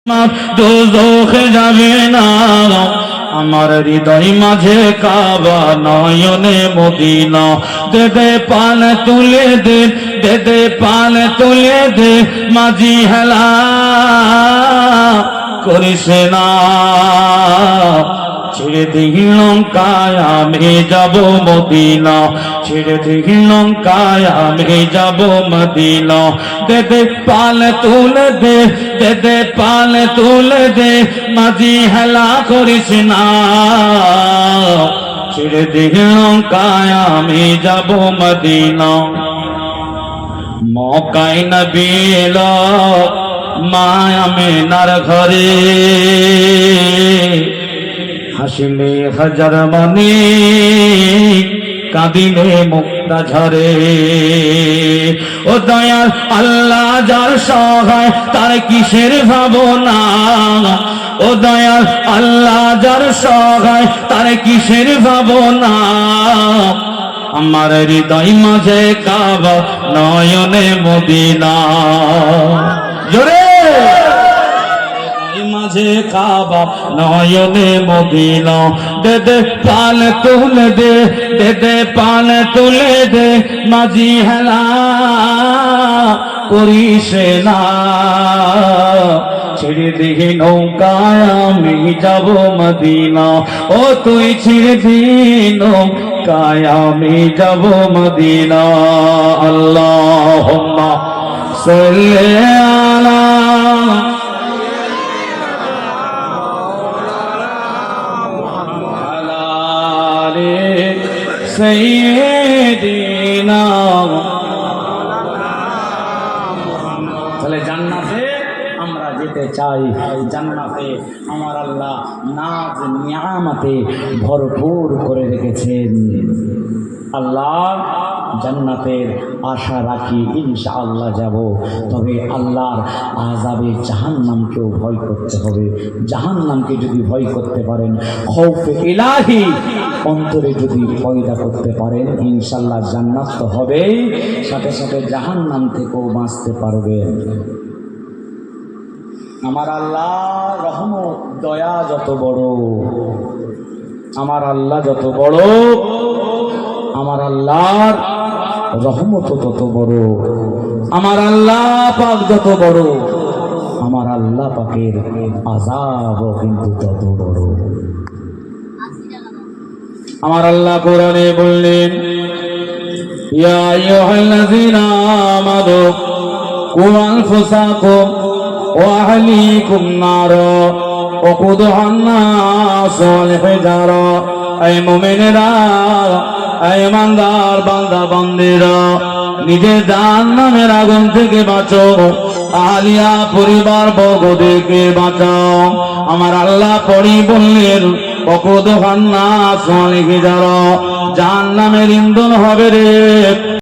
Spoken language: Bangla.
দোজখে যাবে না আমার হৃদয় মাঝে কাবা নয়নে মদিনা দে দে পান তুলে দে দে দে পান তুলে দে মাঝি হেলা করিস না ছেড়ে দিই লঙ্কায় আমি যাব মদিনা ছেড়ে দিই লঙ্কায় আমি যাব মদিনা দে দে পাল তুলে দে দে দে পাল তুলে দে মাঝি হেলা করিস না ছেড়ে দিই লঙ্কায় আমি যাব মদিনা মক্কায় নবী এলো মা আমিনার ঘরে হাসিলে হাজার মনে কাঁদিলে মুক্তা ঝরে ও দয়াল আল্লাহ যার সহায় তার কিসের ভাবনা ও দয়াল আল্লাহ যার সহায় তার কিসের ভাবনা আমার হৃদয় মাঝে কাবা নয়নে মদিনা জোরে মাঝে কাবা নয়নে মদিনা দে দে পাল তুলে দে দে দে পাল তুলে দে মাঝি হেলা করিস না ছেড়ে দিহি নৌকায় আমি যাব মদিনা ও তুই ছেড়ে দিহি নৌকায় আমি যাব মদিনা আল্লাহুম্মা সাল্লি আলা সাইয়্যিদিনা তাহলে জান্নাতে আমরা যেতে চাই জান্নাতে আমার আল্লাহ নাজ নিয়ামতে ভরপুর করে রেখেছেন আল্লাহ জান্নাতের আশা রাখি ইনশাআল্লাহ যাব তবে আল্লাহর আযাবে জাহান্নামকেও ভয় করতে হবে জাহান্নামকে যদি ভয় করতে পারেন খৌফে ইলাহি অন্তরে যদি পয়দা করতে পারেন ইনশাআল্লাহ জান্নাত তো হবেই সাথে সাথে জাহান্নাম থেকেও বাঁচতে পারবেন আমার আল্লাহ রহমত দয়া যত বড় আমার আল্লাহ যত বড় আমার আল্লাহর রহমত তত বড় আমার আল্লাহ পাক যত বড় আমার আল্লাহ পাকের আযাবও কিন্তু তত বড় আমার আল্লাহ কোরআনে বললেন ইয়া আইয়ুহাল্লাযীনা আমানু কু আনফুসাকুম ওয়া আহলিকুম নারা ওয়াকুদুহান নাস ওয়াল হিজারা এই মুমিনেরা এই ইমানদার বান্দা বান্দিরা নিজের জাহান্নামের আগুন থেকে বাঁচো আলিয়া পরিবার বর্গদেরকে বাঁচাও আমার আল্লাহ পরি বললেন ওয়াকুদুহান নাস ওয়াল হিজারা জাহান্নামের ইন্ধন হবে রে